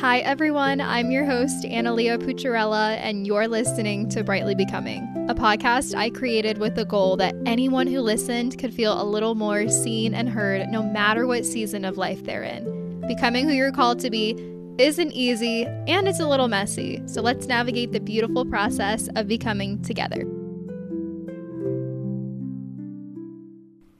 Hi everyone, I'm your host, Analia Pucciarella, and you're listening to Brightly Becoming, a podcast I created with the goal that anyone who listened could feel a little more seen and heard no matter what season of life they're in. Becoming who you're called to be isn't easy, and it's a little messy, so let's navigate the beautiful process of becoming together.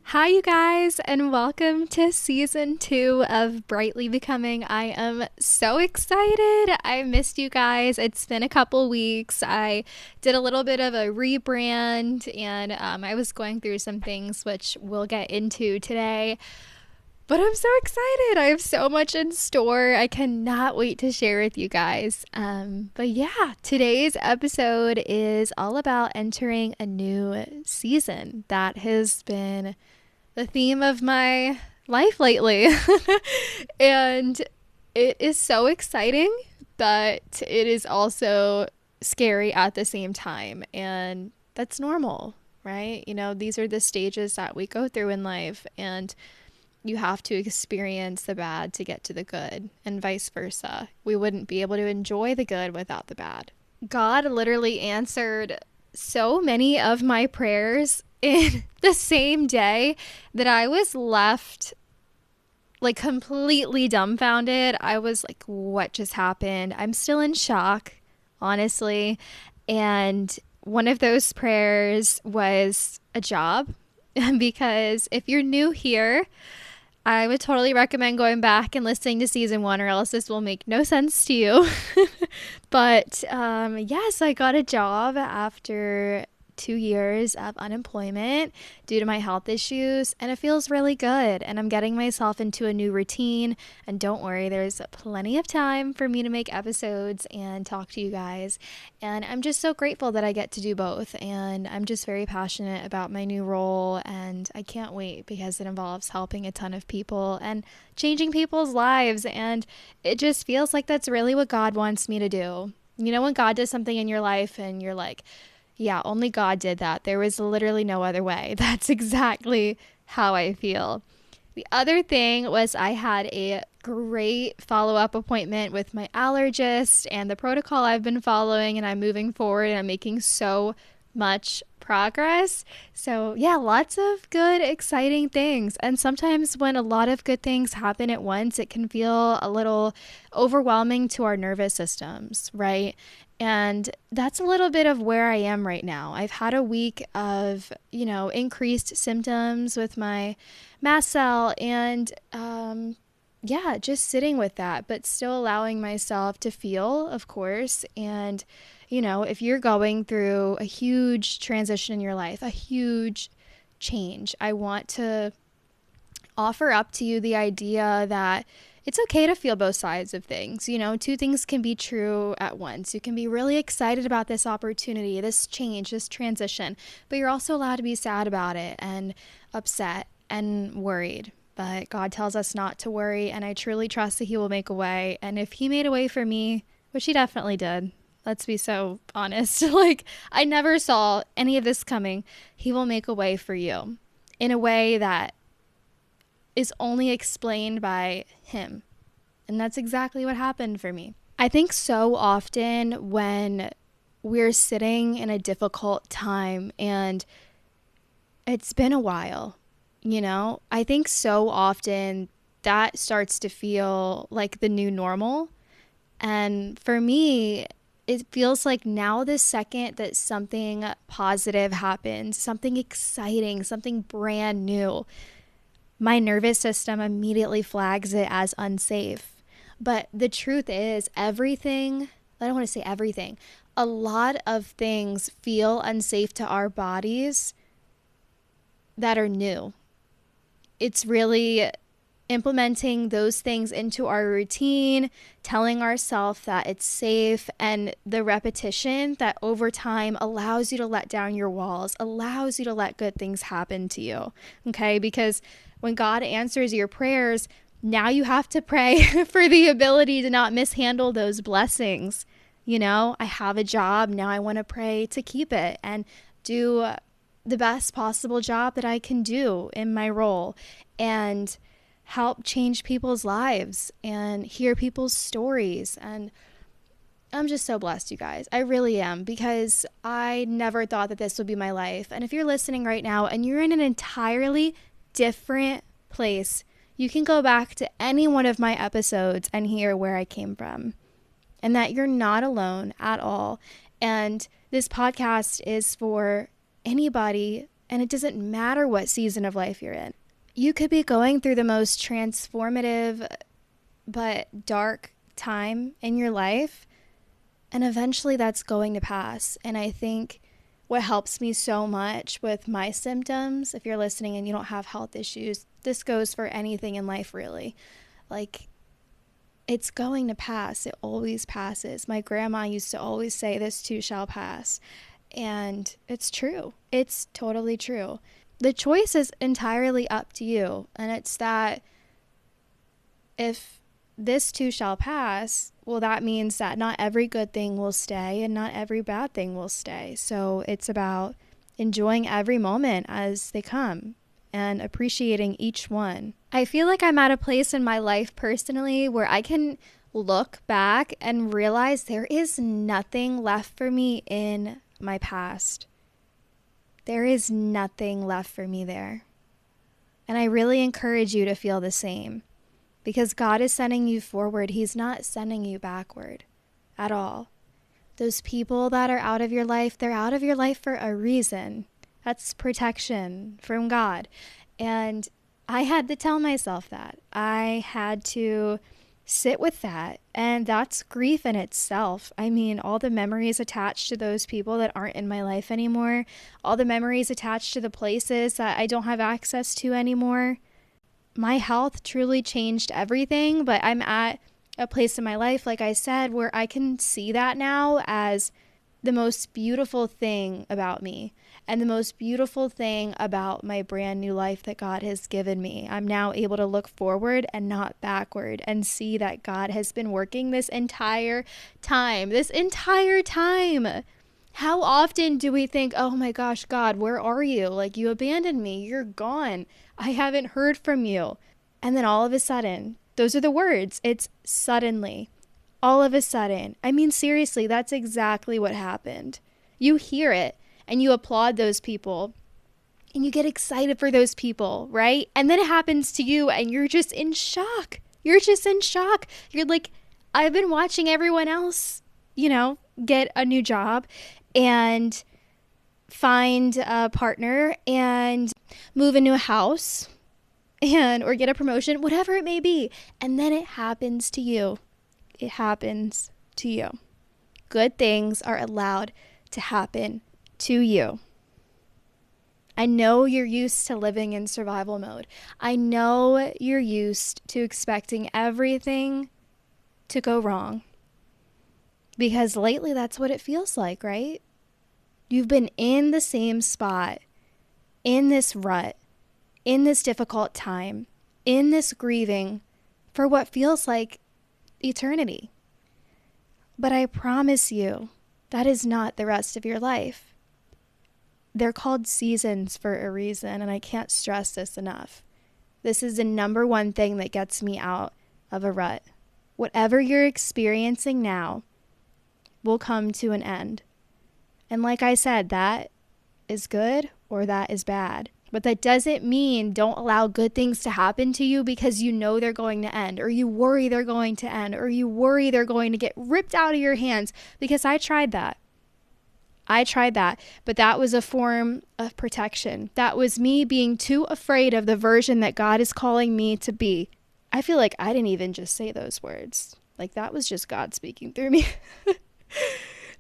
Hi, you guys, and welcome to season 2 of Brightly Becoming. I am so excited. I missed you guys. It's been a couple weeks. I did a little bit of a rebrand, and I was going through some things which we'll get into today. But I'm so excited. I have so much in store. I cannot wait to share with you guys. But yeah, today's episode is all about entering a new season. That has been the theme of my life lately. And it is so exciting, but it is also scary at the same time. And that's normal, right? You know, these are the stages that we go through in life, and you have to experience the bad to get to the good, and vice versa. We wouldn't be able to enjoy the good without the bad. God literally answered so many of my prayers in the same day that I was left like completely dumbfounded. I was like, what just happened? I'm still in shock, honestly. And one of those prayers was a job, because if you're new here, I would totally recommend going back and listening to season 1, or else this will make no sense to you. But yes, I got a job after 2 years of unemployment due to my health issues, and it feels really good, and I'm getting myself into a new routine. And don't worry, there's plenty of time for me to make episodes and talk to you guys, and I'm just so grateful that I get to do both. And I'm just very passionate about my new role, and I can't wait because it involves helping a ton of people and changing people's lives, and it just feels like that's really what God wants me to do. You know, when God does something in your life and you're like, yeah, only God did that. There was literally no other way. That's exactly how I feel. The other thing was I had a great follow-up appointment with my allergist, and the protocol I've been following, and I'm moving forward, and I'm making so much progress. So yeah, lots of good, exciting things. And sometimes when a lot of good things happen at once, it can feel a little overwhelming to our nervous systems, right? And that's a little bit of where I am right now. I've had a week of, increased symptoms with my mast cell, and yeah, just sitting with that, but still allowing myself to feel, of course. And, if you're going through a huge transition in your life, a huge change, I want to offer up to you the idea that it's okay to feel both sides of things. Two things can be true at once. You can be really excited about this opportunity, this change, this transition, but you're also allowed to be sad about it and upset and worried. But God tells us not to worry, and I truly trust that He will make a way. And if He made a way for me, which He definitely did, let's be so honest, like I never saw any of this coming, He will make a way for you in a way that is only explained by Him. And that's exactly what happened for me. I think so often when we're sitting in a difficult time and it's been a while, I think so often that starts to feel like the new normal. And for me, it feels like now the second that something positive happens, something exciting, something brand new, my nervous system immediately flags it as unsafe. But the truth is, I don't want to say everything, a lot of things feel unsafe to our bodies that are new. It's really implementing those things into our routine, telling ourselves that it's safe, and the repetition that over time allows you to let down your walls, allows you to let good things happen to you, okay? Because when God answers your prayers, now you have to pray for the ability to not mishandle those blessings. I have a job, now I want to pray to keep it and do the best possible job that I can do in my role. And help change people's lives and hear people's stories. And I'm just so blessed, you guys. I really am, because I never thought that this would be my life. And if you're listening right now and you're in an entirely different place, you can go back to any one of my episodes and hear where I came from, and that you're not alone at all. And this podcast is for anybody, and it doesn't matter what season of life you're in. You could be going through the most transformative but dark time in your life, and eventually that's going to pass. And I think what helps me so much with my symptoms, if you're listening and you don't have health issues, this goes for anything in life really. Like, it's going to pass. It always passes. My grandma used to always say, this too shall pass. And it's true. It's totally true. The choice is entirely up to you. And it's that if this too shall pass, well, that means that not every good thing will stay and not every bad thing will stay. So it's about enjoying every moment as they come and appreciating each one. I feel like I'm at a place in my life personally where I can look back and realize there is nothing left for me in my past. There is nothing left for me there. And I really encourage you to feel the same, because God is sending you forward. He's not sending you backward at all. Those people that are out of your life, they're out of your life for a reason. That's protection from God. And I had to tell myself that. I had to sit with that. And that's grief in itself. I mean, all the memories attached to those people that aren't in my life anymore, all the memories attached to the places that I don't have access to anymore. My health truly changed everything, but I'm at a place in my life, like I said, where I can see that now as the most beautiful thing about me and the most beautiful thing about my brand new life that God has given me. I'm now able to look forward and not backward and see that God has been working this entire time. How often do we think, oh my gosh, God, where are you? Like, you abandoned me. You're gone. I haven't heard from you. And then all of a sudden, those are the words. It's suddenly. All of a sudden. I mean, seriously, that's exactly what happened. You hear it and you applaud those people and you get excited for those people, right? And then it happens to you and you're just in shock. You're like, I've been watching everyone else, get a new job and find a partner and move into a house or get a promotion, whatever it may be. And then it happens to you. It happens to you. Good things are allowed to happen to you. I know you're used to living in survival mode. I know you're used to expecting everything to go wrong. Because lately that's what it feels like, right? You've been in the same spot, in this rut, in this difficult time, in this grieving for what feels like eternity. But I promise you, that is not the rest of your life. They're called seasons for a reason, and I can't stress this enough. This is the number one thing that gets me out of a rut. Whatever you're experiencing now will come to an end. And like I said, that is good or that is bad. But that doesn't mean don't allow good things to happen to you because you know they're going to end, or you worry they're going to end, or you worry they're going to get ripped out of your hands. Because I tried that. But that was a form of protection. That was me being too afraid of the version that God is calling me to be. I feel like I didn't even just say those words. Like, that was just God speaking through me.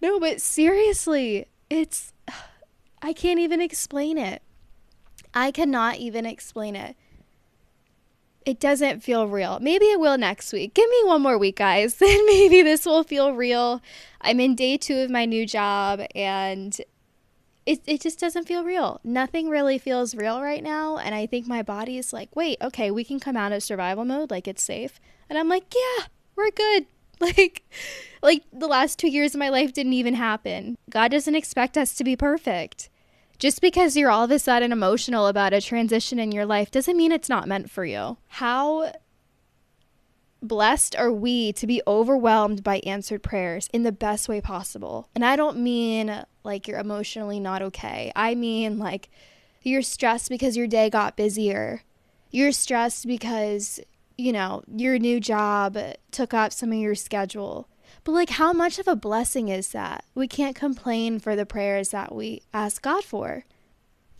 No, but seriously, I can't even explain it. I cannot even explain it. It doesn't feel real. Maybe it will next week. Give me one more week, guys. Then maybe this will feel real. I'm in day 2 of my new job and it just doesn't feel real. Nothing really feels real right now. And I think my body is like, wait, okay, we can come out of survival mode. Like, it's safe. And I'm like, yeah, we're good. Like the last 2 years of my life didn't even happen. God doesn't expect us to be perfect. Just because you're all of a sudden emotional about a transition in your life doesn't mean it's not meant for you. How blessed are we to be overwhelmed by answered prayers in the best way possible? And I don't mean like you're emotionally not okay. I mean like you're stressed because your day got busier. You're stressed because, your new job took up some of your schedule. But like, how much of a blessing is that? We can't complain for the prayers that we ask God for.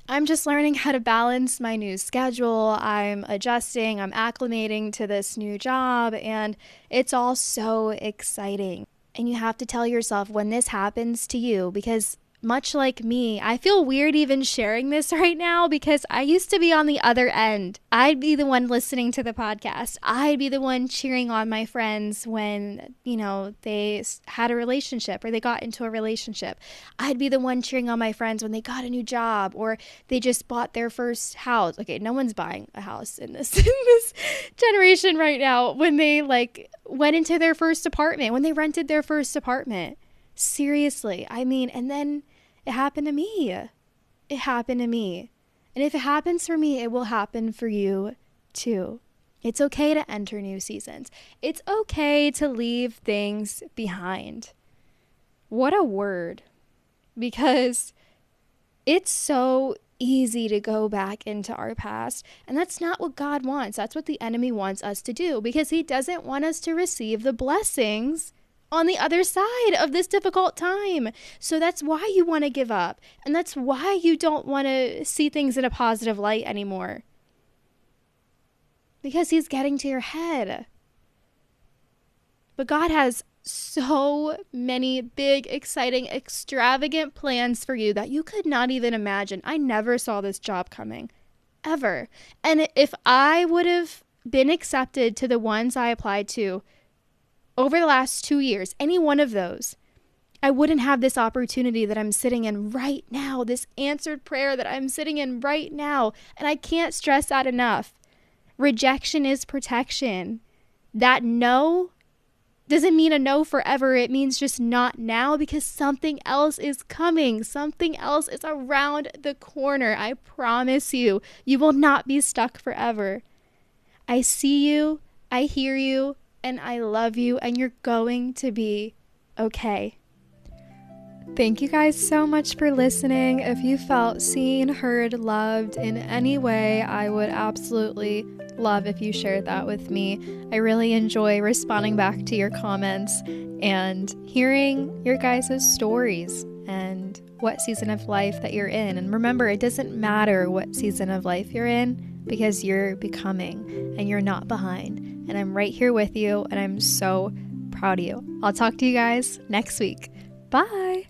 I'm just learning how to balance my new schedule. I'm adjusting, I'm acclimating to this new job, and it's all so exciting. And you have to tell yourself when this happens to you, because much like me, I feel weird even sharing this right now because I used to be on the other end. I'd be the one listening to the podcast. I'd be the one cheering on my friends when, they had a relationship or they got into a relationship. I'd be the one cheering on my friends when they got a new job or they just bought their first house. Okay, no one's buying a house in this generation right now. When they went into their first apartment, when they rented their first apartment. Seriously, and then it happened to me. It happened to me. And if it happens for me, it will happen for you too. It's okay to enter new seasons. It's okay to leave things behind. What a word. Because it's so easy to go back into our past. And that's not what God wants. That's what the enemy wants us to do, because he doesn't want us to receive the blessings on the other side of this difficult time. So that's why you want to give up. And that's why you don't want to see things in a positive light anymore. Because he's getting to your head. But God has so many big, exciting, extravagant plans for you that you could not even imagine. I never saw this job coming. Ever. And if I would have been accepted to the ones I applied to over the last 2 years, any one of those, I wouldn't have this opportunity that I'm sitting in right now, this answered prayer that I'm sitting in right now. And I can't stress that enough. Rejection is protection. That no doesn't mean a no forever. It means just not now, because something else is coming. Something else is around the corner. I promise you, you will not be stuck forever. I see you, I hear you, and I love you, and you're going to be okay. Thank you guys so much for listening. If you felt seen, heard, loved in any way, I would absolutely love if you shared that with me. I really enjoy responding back to your comments and hearing your guys' stories and what season of life that you're in. And remember, it doesn't matter what season of life you're in, because you're becoming and you're not behind. And I'm right here with you, and I'm so proud of you. I'll talk to you guys next week. Bye.